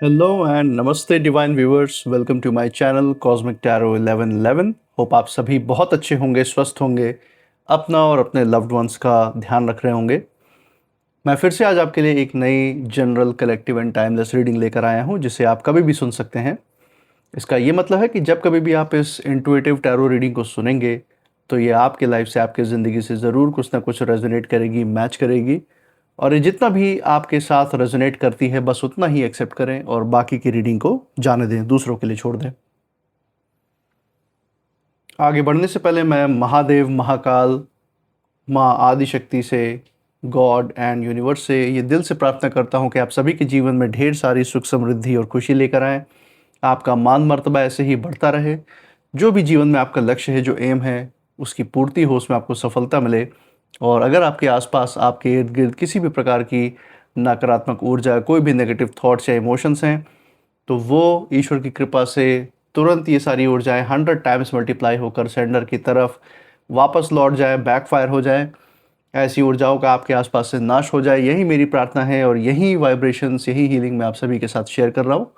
Hello and namaste divine viewers, welcome to my channel cosmic tarot 1111। Hope आप सभी बहुत अच्छे होंगे, स्वस्थ होंगे, अपना और अपने लव्ड वंस का ध्यान रख रहे होंगे। मैं फिर से आज आपके लिए एक नई general collective and timeless reading लेकर आया हूं, जिसे आप कभी भी सुन सकते हैं। इसका ये मतलब है कि जब कभी भी आप इस इंट्यूटिव टैरो रीडिंग को सुनेंगे तो ये आपके लाइफ से, आपकी ज़िंदगी से ज़रूर कुछ ना कुछ रेजोनेट करेगी, मैच करेगी। और ये जितना भी आपके साथ रेजोनेट करती है बस उतना ही एक्सेप्ट करें और बाकी की रीडिंग को जाने दें, दूसरों के लिए छोड़ दें। आगे बढ़ने से पहले मैं महादेव, महाकाल, माँ आदिशक्ति से, गॉड एंड यूनिवर्स से ये दिल से प्रार्थना करता हूँ कि आप सभी के जीवन में ढेर सारी सुख, समृद्धि और खुशी लेकर आएँ। आपका मान मर्तबा ऐसे ही बढ़ता रहे। जो भी जीवन में आपका लक्ष्य है, जो एम है, उसकी पूर्ति हो, उसमें आपको सफलता मिले। और अगर आपके आसपास, आपके इर्द गिर्द किसी भी प्रकार की नकारात्मक ऊर्जा, कोई भी नेगेटिव थॉट्स या इमोशंस हैं, तो वो ईश्वर की कृपा से तुरंत ये सारी ऊर्जाएं 100 टाइम्स मल्टीप्लाई होकर सेंडर की तरफ वापस लौट जाए, बैकफायर हो जाए। ऐसी ऊर्जाओं का आपके आसपास से नाश हो जाए, यही मेरी प्रार्थना है और यही वाइब्रेशंस, यही हीलिंग मैं आप सभी के साथ शेयर कर रहा हूँ।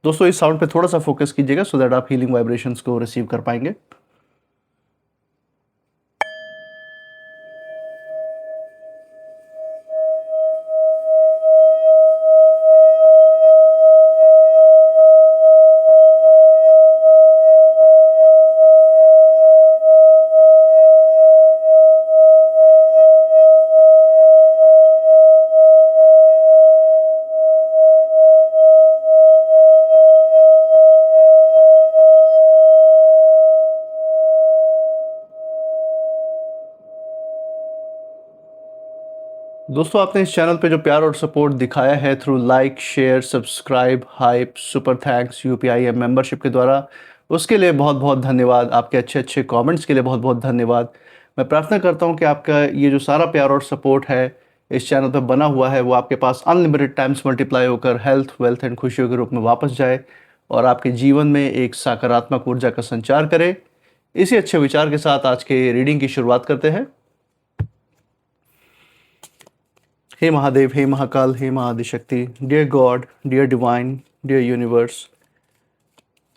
दोस्तों, इस साउंड पे थोड़ा सा फोकस कीजिएगा सो दैट आप हीलिंग वाइब्रेशंस को रिसीव कर पाएंगे। दोस्तों, आपने इस चैनल पे जो प्यार और सपोर्ट दिखाया है through like, share, subscribe, hype, super thanks, UPI या मेंबरशिप के द्वारा, उसके लिए बहुत बहुत धन्यवाद। आपके अच्छे अच्छे कमेंट्स के लिए बहुत बहुत धन्यवाद। मैं प्रार्थना करता हूँ कि आपका ये जो सारा प्यार और सपोर्ट है इस चैनल पर बना हुआ है, वो आपके पास अनलिमिटेड टाइम्स मल्टीप्लाई होकर हेल्थ, वेल्थ एंड खुशियों के रूप में वापस जाए और आपके जीवन में एक सकारात्मक ऊर्जा का संचार करे। इसी अच्छे विचार के साथ आज के रीडिंग की शुरुआत करते हैं। हे महादेव, हे महाकाल, हे Mahadishakti, dear God, dear divine, dear universe,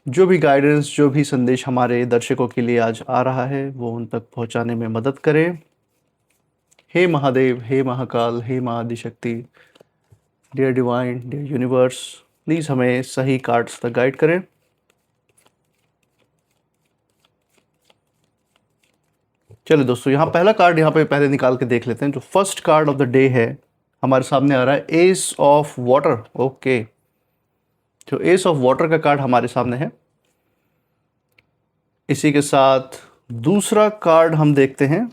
जो भी गाइडेंस, जो भी संदेश हमारे दर्शकों के लिए आज आ रहा है वो उन तक पहुंचाने में मदद करें। हे महादेव, हे महाकाल, हे Mahadishakti, dear divine, dear universe, please हमें सही कार्ड्स तक गाइड करें। चलिए दोस्तों, यहाँ पहला कार्ड यहाँ पे पहले निकाल के देख लेते हैं। जो first card of the day है हमारे सामने आ रहा है एस ऑफ वाटर। ओके, जो एस ऑफ वाटर का कार्ड हमारे सामने है, इसी के साथ दूसरा कार्ड हम देखते हैं,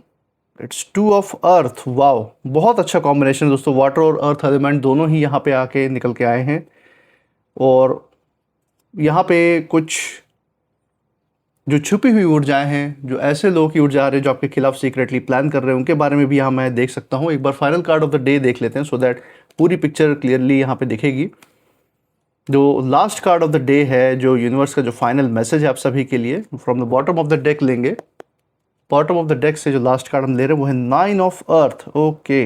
it's two of earth. Wow, बहुत अच्छा कॉम्बिनेशन है दोस्तों। वाटर और अर्थ एलिमेंट दोनों ही यहाँ पे आके निकल के आए हैं। और यहाँ पे कुछ जो छुपी हुई ऊर्जाएं हैं, जो ऐसे लोगों की ऊर्जा आ रही है जो आपके खिलाफ सीक्रेटली प्लान कर रहे हैं, उनके बारे में भी यहाँ मैं देख सकता हूँ। एक बार final card of the day देख लेते हैं सो दैट पूरी पिक्चर क्लियरली यहाँ पे दिखेगी। जो last card of the day है, जो यूनिवर्स का जो फाइनल मैसेज है आप सभी के लिए, from the bottom of the deck लेंगे। बॉटम ऑफ द डेक से जो लास्ट कार्ड हम ले रहे हैं वो है 9 ऑफ अर्थ। ओके,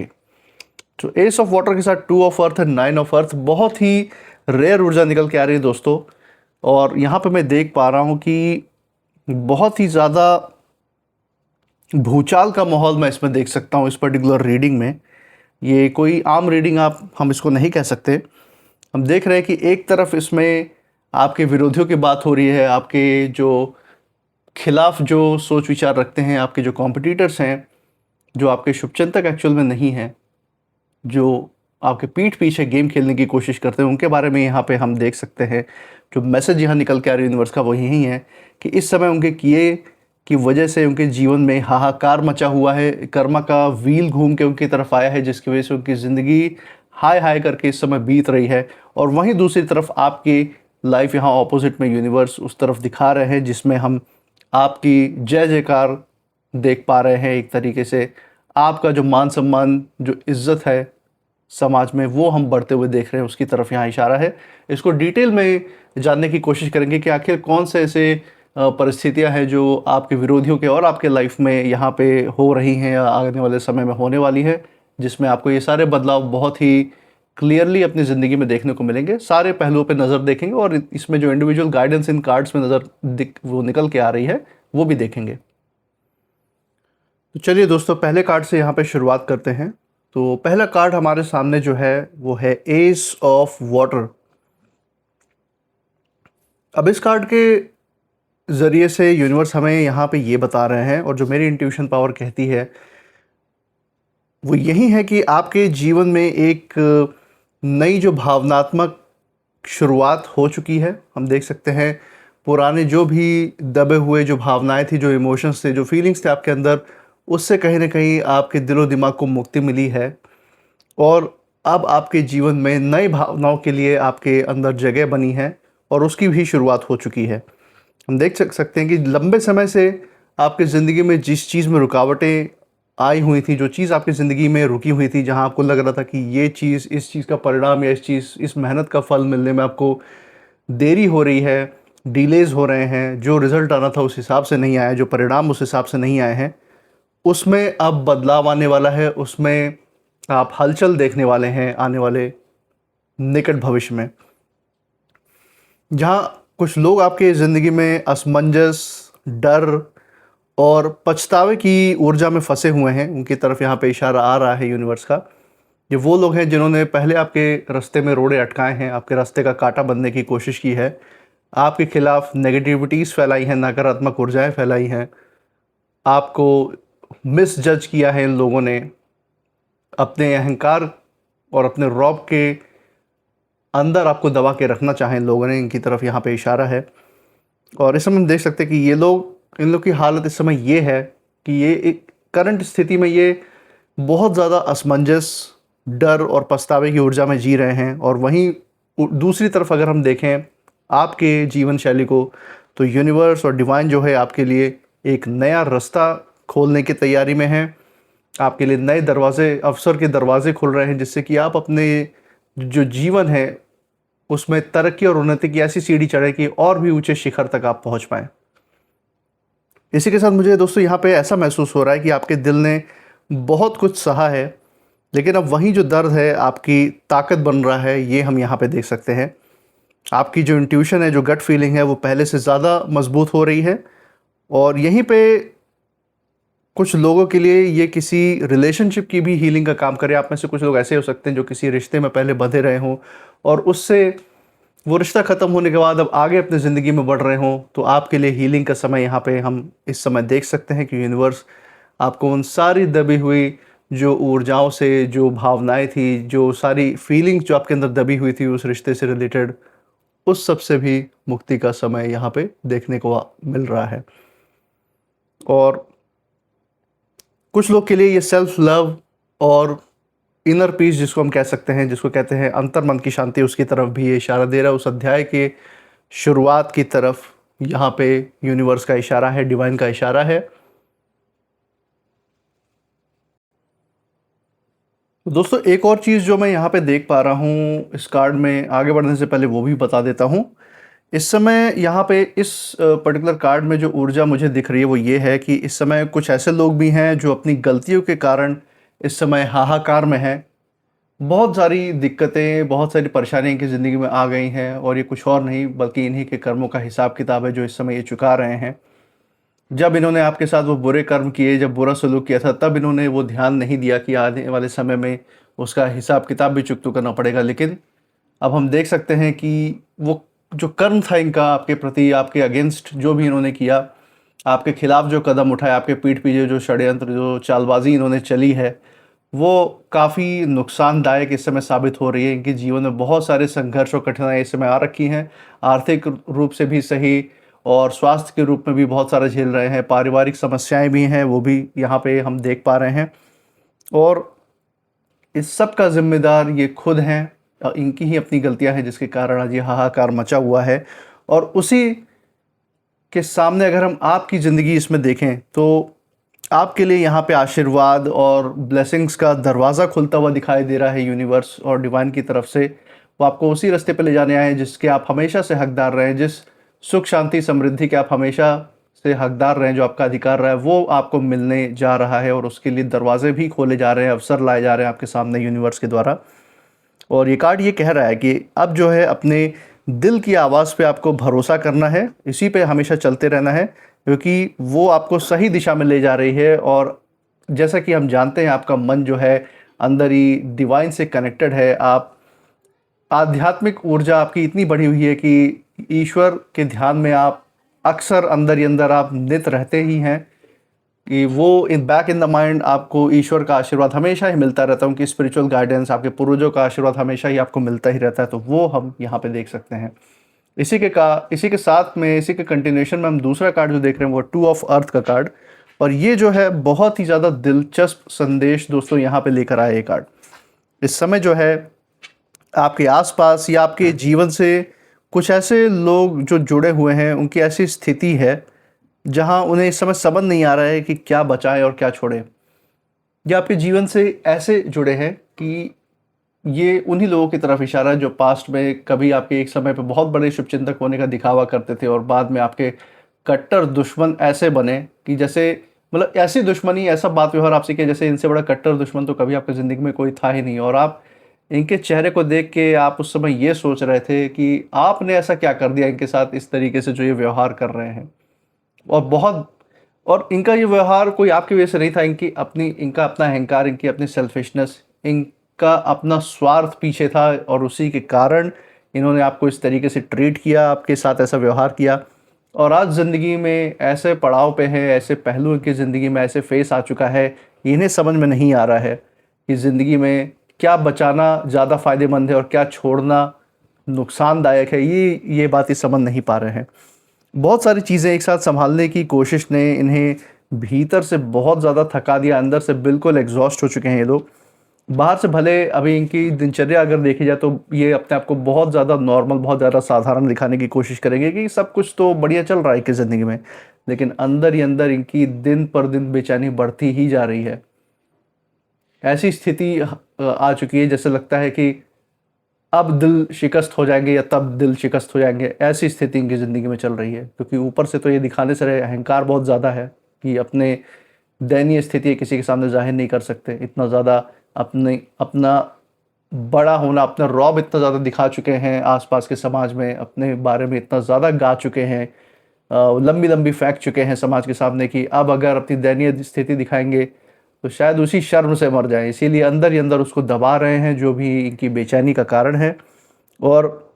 तो एस ऑफ वाटर के साथ 2 of earth and 9 of earth, बहुत ही रेयर ऊर्जा निकल के आ रही है दोस्तों। और यहाँ पे मैं देख पा रहा हूँ कि बहुत ही ज़्यादा भूचाल का माहौल मैं इसमें देख सकता हूँ, इस पर्टिकुलर रीडिंग में। ये कोई आम रीडिंग हम इसको नहीं कह सकते। हम देख रहे हैं कि एक तरफ इसमें आपके विरोधियों की बात हो रही है, आपके जो खिलाफ जो सोच विचार रखते हैं, आपके जो कॉम्पिटिटर्स हैं, जो आपके शुभचिंतक एक्चुअल में नहीं हैं, जो आपके पीठ पीछे गेम खेलने की कोशिश करते हैं, उनके बारे में यहाँ पे हम देख सकते हैं। जो मैसेज यहाँ निकल के आ रही है यूनिवर्स का वो यही है कि इस समय उनके किए की वजह से उनके जीवन में हाहाकार मचा हुआ है। कर्मा का व्हील घूम के उनकी तरफ आया है, जिसकी वजह से उनकी ज़िंदगी हाय हाय करके इस समय बीत रही है। और वहीं दूसरी तरफ आपकी लाइफ यहाँ ऑपोजिट में यूनिवर्स उस तरफ दिखा रहे हैं, जिसमें हम आपकी जय जयकार देख पा रहे हैं। एक तरीके से आपका जो मान सम्मान, जो इज्जत है समाज में, वो हम बढ़ते हुए देख रहे हैं, उसकी तरफ यहाँ इशारा है। इसको डिटेल में जानने की कोशिश करेंगे कि आखिर कौन से ऐसे परिस्थितियाँ हैं जो आपके विरोधियों के और आपके लाइफ में यहाँ पे हो रही हैं या आने वाले समय में होने वाली है, जिसमें आपको ये सारे बदलाव बहुत ही क्लियरली अपनी ज़िंदगी में देखने को मिलेंगे। सारे पहलुओं पे नज़र देखेंगे और इसमें जो इंडिविजुअल गाइडेंस इन कार्ड्स में वो निकल के आ रही है वो भी देखेंगे। तो चलिए दोस्तों, पहले कार्ड से यहाँ पे शुरुआत करते हैं। तो पहला कार्ड हमारे सामने जो है वो है एस ऑफ वाटर। अब इस कार्ड के ज़रिए से यूनिवर्स हमें यहाँ पे ये बता रहे हैं, और जो मेरी इंट्यूशन पावर कहती है वो यही है कि आपके जीवन में एक नई जो भावनात्मक शुरुआत हो चुकी है। हम देख सकते हैं पुराने जो भी दबे हुए जो भावनाएं थी, जो इमोशंस थे, जो फीलिंग्स थे आपके अंदर, उससे कहीं ना कहीं आपके दिलो दिमाग को मुक्ति मिली है, और अब आपके जीवन में नई भावनाओं के लिए आपके अंदर जगह बनी है और उसकी भी शुरुआत हो चुकी है। हम देख सकते हैं कि लंबे समय से आपकी ज़िंदगी में जिस चीज़ में रुकावटें आई हुई थी, जो चीज़ आपकी ज़िंदगी में रुकी हुई थी, जहां आपको लग रहा था कि ये चीज़, इस चीज़ का परिणाम या इस मेहनत का फल मिलने में आपको देरी हो रही है, डिलेज़ हो रहे हैं, जो रिज़ल्ट आना था उस हिसाब से नहीं आया, जो परिणाम उस हिसाब से नहीं आए हैं, उसमें अब बदलाव आने वाला है। उसमें आप हलचल देखने वाले हैं आने वाले निकट भविष्य में, जहाँ कुछ लोग आपके ज़िंदगी में असमंजस, डर और पछतावे की ऊर्जा में फंसे हुए हैं। उनकी तरफ यहाँ पे इशारा आ रहा है यूनिवर्स का। ये वो लोग हैं जिन्होंने पहले आपके रास्ते में रोड़े अटकाए हैं, आपके रास्ते का कांटा बनने की कोशिश की है, आपके खिलाफ नेगेटिविटीज़ फैलाई हैं, नकारात्मक ऊर्जाएं फैलाई हैं, आपको मिस जज किया है इन लोगों ने, अपने अहंकार और अपने रौब के अंदर आपको दबा के रखना चाहें इन लोगों ने। इनकी तरफ यहाँ पे इशारा है। और इस समय हम देख सकते हैं कि इन लोग की हालत इस समय ये है कि ये एक करंट स्थिति में ये बहुत ज़्यादा असमंजस, डर और पछतावे की ऊर्जा में जी रहे हैं। और वहीं दूसरी तरफ अगर हम देखें आपके जीवन शैली को, तो यूनिवर्स और डिवाइन जो है आपके लिए एक नया रास्ता खोलने की तैयारी में है। आपके लिए नए दरवाजे, अवसर के दरवाजे खुल रहे हैं, जिससे कि आप अपने जो जीवन है उसमें तरक्की और उन्नति की ऐसी सीढ़ी चढ़े कि और भी ऊंचे शिखर तक आप पहुंच पाएं। इसी के साथ मुझे दोस्तों यहाँ पे ऐसा महसूस हो रहा है कि आपके दिल ने बहुत कुछ सहा है, लेकिन अब वहीं जो दर्द है आपकी ताकत बन रहा है, ये हम यहाँ पे देख सकते हैं। आपकी जो इंट्यूशन है, जो गट फीलिंग है, वो पहले से ज़्यादा मजबूत हो रही है। और यहीं पे कुछ लोगों के लिए ये किसी रिलेशनशिप की भी हीलिंग का काम करे। आप में से कुछ लोग ऐसे हो सकते हैं जो किसी रिश्ते में पहले बंधे रहे हों और उससे वो रिश्ता ख़त्म होने के बाद अब आगे अपनी ज़िंदगी में बढ़ रहे हों, तो आपके लिए हीलिंग का समय यहाँ पे हम इस समय देख सकते हैं कि यूनिवर्स आपको उन सारी दबी हुई जो ऊर्जाओं से, जो भावनाएं थी, जो सारी फीलिंग्स जो आपके अंदर दबी हुई थी उस रिश्ते से रिलेटेड, उस सब से भी मुक्ति का समय यहाँ पे देखने को मिल रहा है। और कुछ लोग के लिए ये सेल्फ लव और इनर पीस, जिसको हम कह सकते हैं, जिसको कहते हैं अंतर मन की शांति, उसकी तरफ भी ये इशारा दे रहा है। उस अध्याय के शुरुआत की तरफ यहाँ पे यूनिवर्स का इशारा है, डिवाइन का इशारा है। तो दोस्तों, एक और चीज़ जो मैं यहाँ पे देख पा रहा हूँ इस कार्ड में, आगे बढ़ने से पहले वो भी बता देता हूँ। इस समय यहाँ पे इस पर्टिकुलर कार्ड में जो ऊर्जा मुझे दिख रही है वो ये है कि इस समय कुछ ऐसे लोग भी हैं जो अपनी गलतियों के कारण इस समय हाहाकार में हैं। बहुत सारी दिक्कतें, बहुत सारी परेशानियां इनकी ज़िंदगी में आ गई हैं, और ये कुछ और नहीं बल्कि इन्हीं के कर्मों का हिसाब किताब है जो इस समय ये चुका रहे हैं। जब इन्होंने आपके साथ वो बुरे कर्म किए, जब बुरा सलूक किया था, तब इन्होंने वो ध्यान नहीं दिया कि आने वाले समय में उसका हिसाब किताब भी चुकता करना पड़ेगा। लेकिन अब हम देख सकते हैं कि वो जो कर्म था इनका आपके प्रति, आपके अगेंस्ट जो भी इन्होंने किया, आपके खिलाफ जो कदम उठाए, आपके पीठ पीछे जो षड्यंत्र, जो चालबाजी इन्होंने चली है, वो काफ़ी नुकसानदायक इस समय साबित हो रही है। इनके जीवन में बहुत सारे संघर्ष और कठिनाई इस समय आ रखी हैं। आर्थिक रूप से भी सही और स्वास्थ्य के रूप में भी बहुत सारा झेल रहे हैं। पारिवारिक समस्याएं भी हैं, वो भी यहाँ पे हम देख पा रहे हैं। और इस सब का जिम्मेदार ये खुद हैं, और इनकी ही अपनी गलतियां हैं जिसके कारण आज ये हाहाकार मचा हुआ है। और उसी के सामने अगर हम आपकी ज़िंदगी इसमें देखें, तो आपके लिए यहाँ पे आशीर्वाद और ब्लेसिंग्स का दरवाज़ा खुलता हुआ दिखाई दे रहा है यूनिवर्स और डिवाइन की तरफ से। वो आपको उसी रास्ते पे ले जाने आए हैं जिसके आप हमेशा से हकदार रहे हैं, जिस सुख शांति समृद्धि के आप हमेशा से हकदार रहे हैं, जो आपका अधिकार रहा है, वो आपको मिलने जा रहा है। और उसके लिए दरवाजे भी खोले जा रहे हैं, अवसर लाए जा रहे हैं आपके सामने यूनिवर्स के द्वारा। और ये कार्ड ये कह रहा है कि अब जो है अपने दिल की आवाज़ पे आपको भरोसा करना है, इसी पे हमेशा चलते रहना है, क्योंकि वो आपको सही दिशा में ले जा रही है। और जैसा कि हम जानते हैं आपका मन जो है अंदर ही डिवाइन से कनेक्टेड है। आप आध्यात्मिक ऊर्जा आपकी इतनी बढ़ी हुई है कि ईश्वर के ध्यान में आप अक्सर अंदर ही अंदर आप नित रहते ही हैं, कि वो इन द माइंड आपको ईश्वर का आशीर्वाद हमेशा ही मिलता रहता है, उनकी स्पिरिचुअल गाइडेंस, आपके पूर्वजों का आशीर्वाद हमेशा ही आपको मिलता ही रहता है। तो वो हम यहाँ पे देख सकते हैं। इसी के साथ में, इसी के कंटिन्यूएशन में हम दूसरा कार्ड जो देख रहे हैं वो 2 ऑफ अर्थ का कार्ड। और ये जो है बहुत ही ज़्यादा दिलचस्प संदेश दोस्तों यहाँ पे लेकर आया ये कार्ड। इस समय जो है आपके आसपास या आपके जीवन से कुछ ऐसे लोग जो जुड़े हुए हैं, उनकी ऐसी स्थिति है जहां उन्हें इस समय समझ नहीं आ रहा है कि क्या बचाएं और क्या छोड़ें। या आपके जीवन से ऐसे जुड़े हैं कि ये उन्हीं लोगों की तरफ इशारा है जो पास्ट में कभी आपके एक समय पे बहुत बड़े शुभचिंतक होने का दिखावा करते थे और बाद में आपके कट्टर दुश्मन ऐसे बने कि जैसे, मतलब ऐसी दुश्मनी, ऐसा बात व्यवहार आपसे किया जैसे इनसे बड़ा कट्टर दुश्मन तो कभी आपकी ज़िंदगी में कोई था ही नहीं। और आप इनके चेहरे को देख के आप उस समय ये सोच रहे थे कि आपने ऐसा क्या कर दिया इनके साथ, इस तरीके से जो ये व्यवहार कर रहे हैं। और बहुत, और इनका ये व्यवहार कोई आपकी वजह से नहीं था, इनका अपना अहंकार, इनकी अपनी सेल्फिशनेस, इनका अपना स्वार्थ पीछे था और उसी के कारण इन्होंने आपको इस तरीके से ट्रीट किया, आपके साथ ऐसा व्यवहार किया। और आज ज़िंदगी में ऐसे पड़ाव पे है, ऐसे पहलू इनकी ज़िंदगी में ऐसे फेस आ चुका है, इन्हें समझ में नहीं आ रहा है कि ज़िंदगी में क्या बचाना ज़्यादा फ़ायदेमंद है और क्या छोड़ना नुकसानदायक है। ये बात ये समझ नहीं पा रहे हैं। बहुत सारी चीज़ें एक साथ संभालने की कोशिश ने इन्हें भीतर से बहुत ज़्यादा थका दिया, अंदर से बिल्कुल एग्जॉस्ट हो चुके हैं ये लोग। बाहर से भले अभी इनकी दिनचर्या अगर देखी जाए तो ये अपने आप को बहुत ज़्यादा नॉर्मल, बहुत ज़्यादा साधारण दिखाने की कोशिश करेंगे कि सब कुछ तो बढ़िया चल रहा है इनकी ज़िंदगी में, लेकिन अंदर ही अंदर इनकी दिन पर दिन बेचैनी बढ़ती ही जा रही है। ऐसी स्थिति आ चुकी है जैसे लगता है कि अब दिल शिकस्त हो जाएंगे या तब दिल शिकस्त हो जाएंगे, ऐसी स्थिति इनकी ज़िंदगी में चल रही है। क्योंकि ऊपर से तो ये दिखाने से रहे अहंकार बहुत ज़्यादा है कि अपने दयनीय स्थिति किसी के सामने जाहिर नहीं कर सकते, इतना ज़्यादा अपना बड़ा होना, अपना रौब इतना ज़्यादा दिखा चुके हैं आसपास के समाज में, अपने बारे में इतना ज़्यादा गा चुके हैं, लंबी लंबी फेंक चुके हैं समाज के सामने कि अब अगर अपनी दयनीय स्थिति दिखाएंगे तो शायद उसी शर्म से मर जाएं। इसीलिए अंदर ही अंदर उसको दबा रहे हैं, जो भी इनकी बेचैनी का कारण है। और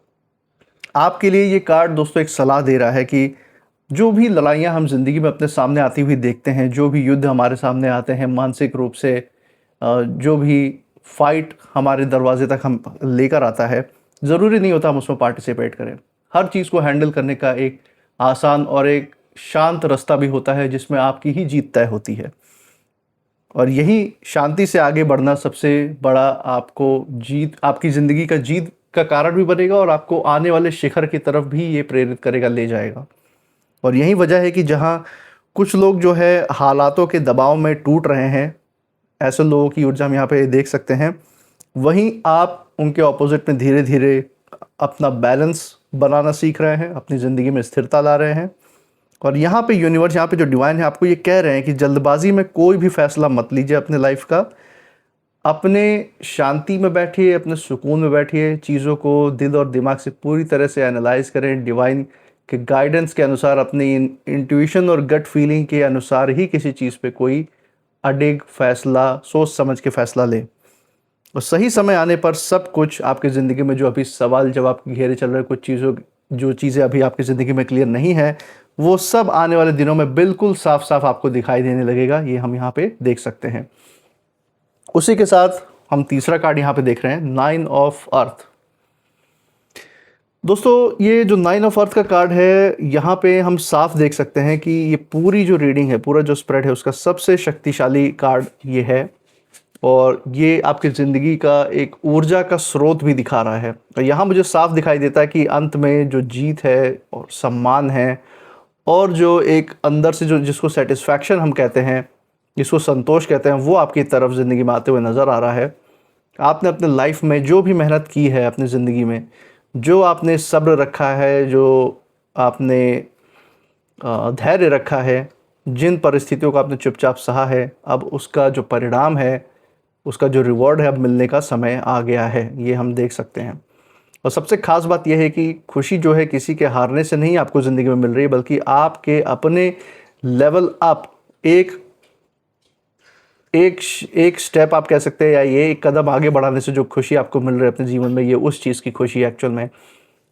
आपके लिए ये कार्ड दोस्तों एक सलाह दे रहा है कि जो भी लड़ाइयाँ हम ज़िंदगी में अपने सामने आती हुई देखते हैं, जो भी युद्ध हमारे सामने आते हैं मानसिक रूप से, जो भी फाइट हमारे दरवाजे तक हम लेकर आता है, ज़रूरी नहीं होता हम उसमें पार्टिसिपेट करें। हर चीज़ को हैंडल करने का एक आसान और एक शांत रास्ता भी होता है जिसमें आपकी ही जीत तय होती है। और यही शांति से आगे बढ़ना सबसे बड़ा आपकी ज़िंदगी का जीत का कारण भी बनेगा और आपको आने वाले शिखर की तरफ भी ये प्रेरित करेगा, ले जाएगा। और यही वजह है कि जहाँ कुछ लोग जो है हालातों के दबाव में टूट रहे हैं, ऐसे लोगों की ऊर्जा हम यहाँ पे देख सकते हैं, वहीं आप उनके ऑपोजिट में धीरे धीरे अपना बैलेंस बनाना सीख रहे हैं, अपनी ज़िंदगी में स्थिरता ला रहे हैं। और यहाँ पे यूनिवर्स, यहाँ पे जो डिवाइन है, आपको ये कह रहे हैं कि जल्दबाजी में कोई भी फैसला मत लीजिए अपने लाइफ का। अपने शांति में बैठिए, अपने सुकून में बैठिए, चीज़ों को दिल और दिमाग से पूरी तरह से एनालाइज करें, डिवाइन के गाइडेंस के अनुसार, अपनी इंट्यूशन और गट फीलिंग के अनुसार ही किसी चीज़ पे कोई अडिग फैसला, सोच समझ के फैसला लें। और सही समय आने पर सब कुछ आपकी ज़िंदगी में, जो अभी सवाल जवाब घेरे चल रहे, कुछ जो चीज़ें अभी आपकी ज़िंदगी में क्लियर नहीं है, वो सब आने वाले दिनों में बिल्कुल साफ साफ आपको दिखाई देने लगेगा। ये हम यहाँ पे देख सकते हैं। उसी के साथ हम तीसरा कार्ड यहाँ पे देख रहे हैं, 9 ऑफ अर्थ। दोस्तों ये जो 9 ऑफ अर्थ का कार्ड है, यहाँ पे हम साफ देख सकते हैं कि ये पूरी जो रीडिंग है, पूरा जो स्प्रेड है, उसका सबसे शक्तिशाली कार्ड ये है। और ये आपकी ज़िंदगी का एक ऊर्जा का स्रोत भी दिखा रहा है। और यहाँ मुझे साफ दिखाई देता है कि अंत में जो जीत है और सम्मान है, और जो एक अंदर से जो जिसको सेटिस्फैक्शन हम कहते हैं, जिसको संतोष कहते हैं, वो आपकी तरफ ज़िंदगी में आते हुए नज़र आ रहा है। आपने अपने लाइफ में जो भी मेहनत की है, अपनी ज़िंदगी में जो आपने सब्र रखा है, जो आपने धैर्य रखा है, जिन परिस्थितियों को आपने चुपचाप सहा है, अब उसका जो परिणाम है उसका जो रिवॉर्ड है अब मिलने का समय आ गया है, ये हम देख सकते हैं। और सबसे ख़ास बात यह है कि खुशी जो है किसी के हारने से नहीं आपको ज़िंदगी में मिल रही है, बल्कि आपके अपने लेवल अप एक एक एक स्टेप आप कह सकते हैं, या ये एक कदम आगे बढ़ाने से जो खुशी आपको मिल रही है अपने जीवन में, ये उस चीज़ की खुशी है एक्चुअल में।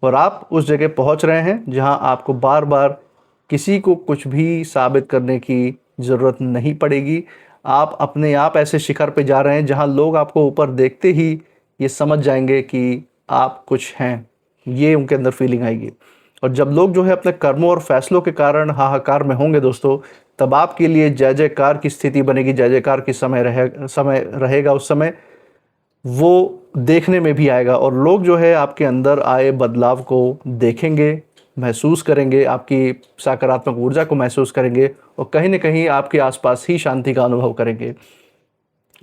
और आप उस जगह पहुंच रहे हैं जहां आपको बार बार किसी को कुछ भी साबित करने की ज़रूरत नहीं पड़ेगी। आप अपने आप ऐसे शिखर पे जा रहे हैं जहां लोग आपको ऊपर देखते ही ये समझ जाएंगे कि आप कुछ हैं, ये उनके अंदर फीलिंग आएगी। और जब लोग जो है अपने कर्मों और फैसलों के कारण हाहाकार में होंगे दोस्तों, तब आपके लिए जय जयकार की स्थिति बनेगी, जय जयकार की समय रहेगा। उस समय वो देखने में भी आएगा और लोग जो है आपके अंदर आए बदलाव को देखेंगे, महसूस करेंगे, आपकी सकारात्मक ऊर्जा को महसूस करेंगे और कहीं न कहीं आपके आसपास ही शांति का अनुभव करेंगे।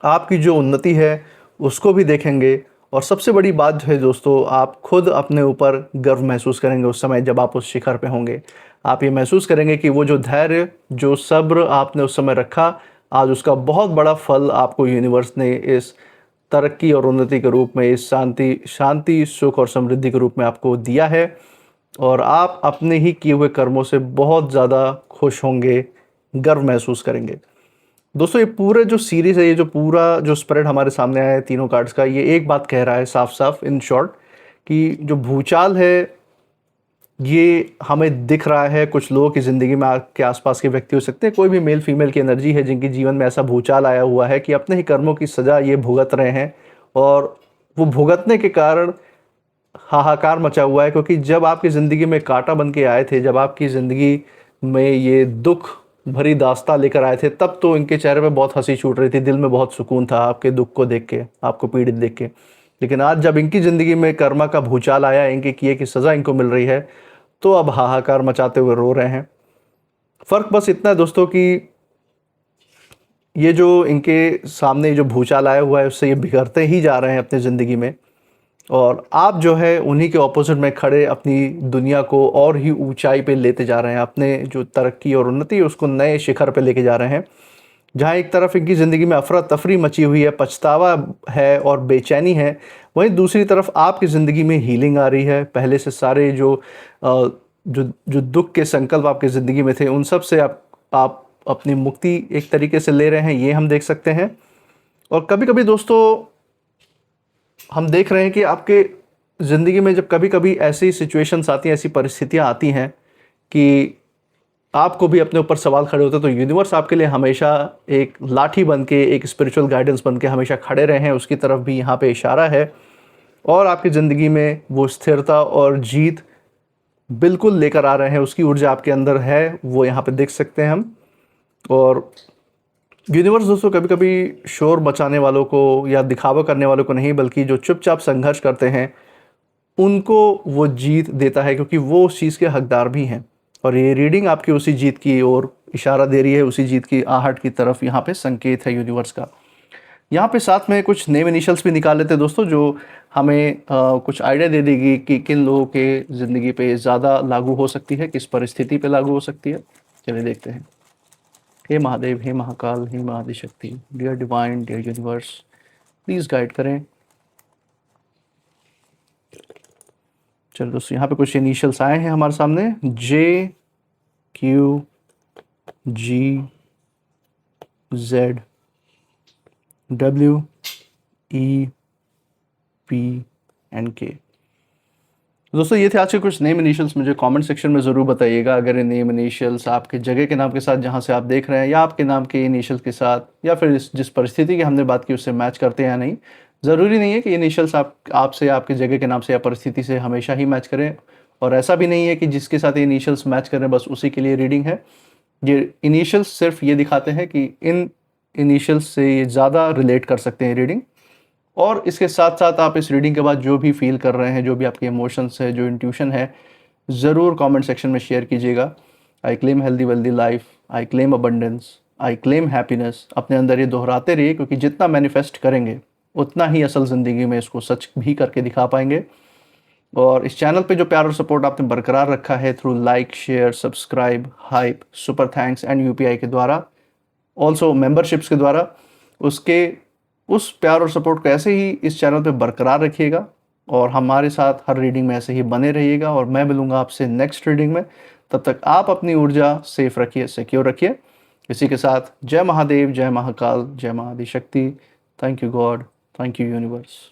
आपकी जो उन्नति है उसको भी देखेंगे और सबसे बड़ी बात जो है दोस्तों, आप खुद अपने ऊपर गर्व महसूस करेंगे उस समय जब आप उस शिखर पे होंगे। आप ये महसूस करेंगे कि वो जो धैर्य, जो सब्र आपने उस समय रखा, आज उसका बहुत बड़ा फल आपको यूनिवर्स ने इस तरक्की और उन्नति के रूप में, इस शांति, सुख और समृद्धि के रूप में आपको दिया है। और आप अपने ही किए हुए कर्मों से बहुत ज़्यादा खुश होंगे, गर्व महसूस करेंगे। दोस्तों ये पूरे जो सीरीज़ है, ये जो पूरा जो स्प्रेड हमारे सामने आया है तीनों कार्ड्स का, ये एक बात कह रहा है साफ साफ इन शॉर्ट, कि जो भूचाल है ये हमें दिख रहा है। कुछ लोगों की ज़िंदगी में आपके आसपास के व्यक्ति हो सकते हैं, कोई भी मेल फीमेल की एनर्जी है जिनके जीवन में ऐसा भूचाल आया हुआ है कि अपने ही कर्मों की सज़ा ये भुगत रहे हैं और वो भुगतने के कारण हाहाकार मचा हुआ है। क्योंकि जब आपकी ज़िंदगी में कांटा बन के आए थे, जब आपकी ज़िंदगी में ये दुख भरी दास्तां लेकर आए थे, तब तो इनके चेहरे पे बहुत हंसी छूट रही थी, दिल में बहुत सुकून था आपके दुख को देख के, आपको पीड़ित देख के। लेकिन आज जब इनकी ज़िंदगी में कर्मा का भूचाल आया, इनके किए की सज़ा इनको मिल रही है, तो अब हाहाकार मचाते हुए रो रहे हैं। फ़र्क बस इतना है दोस्तों कि ये जो इनके सामने जो भूचाल आया हुआ है उससे ये बिगड़ते ही जा रहे हैं अपनी ज़िंदगी में, और आप जो है उन्हीं के ऑपोजिट में खड़े अपनी दुनिया को और ही ऊंचाई पे लेते जा रहे हैं। अपने जो तरक्की और उन्नति है उसको नए शिखर पे लेके जा रहे हैं। जहाँ एक तरफ इनकी ज़िंदगी में अफरा तफरी मची हुई है, पछतावा है और बेचैनी है, वहीं दूसरी तरफ आपकी ज़िंदगी में हीलिंग आ रही है। पहले से सारे जो दुख के संकल्प आपकी ज़िंदगी में थे, उन सब से आप अपनी मुक्ति एक तरीके से ले रहे हैं, ये हम देख सकते हैं। और कभी कभी दोस्तों हम देख रहे हैं कि आपके ज़िंदगी में जब कभी कभी ऐसी सिचुएशंस आती हैं, ऐसी परिस्थितियाँ आती हैं कि आपको भी अपने ऊपर सवाल खड़े होते हैं, तो यूनिवर्स आपके लिए हमेशा एक लाठी बन के, एक स्पिरिचुअल गाइडेंस बन के हमेशा खड़े रहे हैं, उसकी तरफ भी यहाँ पे इशारा है। और आपकी ज़िंदगी में वो स्थिरता और जीत बिल्कुल लेकर आ रहे हैं, उसकी ऊर्जा आपके अंदर है, वो यहाँ पे देख सकते हैं हम। और यूनिवर्स दोस्तों कभी कभी शोर मचाने वालों को या दिखावा करने वालों को नहीं, बल्कि जो चुपचाप संघर्ष करते हैं उनको वो जीत देता है, क्योंकि वो उस चीज़ के हकदार भी हैं। और ये रीडिंग आपकी उसी जीत की ओर इशारा दे रही है, उसी जीत की आहट की तरफ यहाँ पे संकेत है यूनिवर्स का। यहाँ पे साथ में कुछ नेम इनिशियल्स भी निकाल लेते हैं दोस्तों, जो हमें कुछ आइडिया दे देगी कि किन लोगों के ज़िंदगी पे ज़्यादा लागू हो सकती है, किस परिस्थिति पे लागू हो सकती है। चलिए देखते हैं। हे महादेव, हे महाकाल, हे Mahadishakti, dear divine, dear universe, please guide करें। चलो दोस्तों यहाँ पे कुछ इनिशियल्स आए हैं हमारे सामने, JQGZ WEPNK। दोस्तों ये थे आज के कुछ नेम इनिशियल्स। मुझे कमेंट सेक्शन में ज़रूर बताइएगा अगर ये नेम इनिशियल्स आपके जगह के नाम के साथ जहाँ से आप देख रहे हैं, या आपके नाम के इनिशियल्स के साथ, या फिर जिस परिस्थिति की हमने बात की उससे मैच करते हैं या नहीं। ज़रूरी नहीं है कि इनिशियल्स आपसे, आपके जगह के नाम से या परिस्थिति से हमेशा ही मैच करें, और ऐसा भी नहीं है कि जिसके साथ ये इनिशियल्स मैच करें बस उसी के लिए रीडिंग है। ये इनिशियल्स सिर्फ ये दिखाते हैं कि इन इनिशियल्स से ये ज़्यादा रिलेट कर सकते हैं रीडिंग। और इसके साथ साथ आप इस रीडिंग के बाद जो भी फील कर रहे हैं, जो भी आपके इमोशंस है, जो इंट्यूशन है, ज़रूर कमेंट सेक्शन में शेयर कीजिएगा। I claim healthy wealthy life, I claim abundance, I claim happiness. अपने अंदर ये दोहराते रहिए, क्योंकि जितना मैनिफेस्ट करेंगे उतना ही असल ज़िंदगी में इसको सच भी करके दिखा पाएंगे। और इस चैनल पे जो प्यार और सपोर्ट आपने बरकरार रखा है through like, share, subscribe, hype, super thanks and UPI के द्वारा, ऑल्सो मेंबरशिप्स के द्वारा, उस प्यार और सपोर्ट को ऐसे ही इस चैनल पे बरकरार रखिएगा और हमारे साथ हर रीडिंग में ऐसे ही बने रहिएगा। और मैं मिलूंगा आपसे नेक्स्ट रीडिंग में। तब तक आप अपनी ऊर्जा सेफ रखिए, सिक्योर रखिए। इसी के साथ जय महादेव, जय महाकाल, जय Mahaadishakti. Thank you God, thank you universe.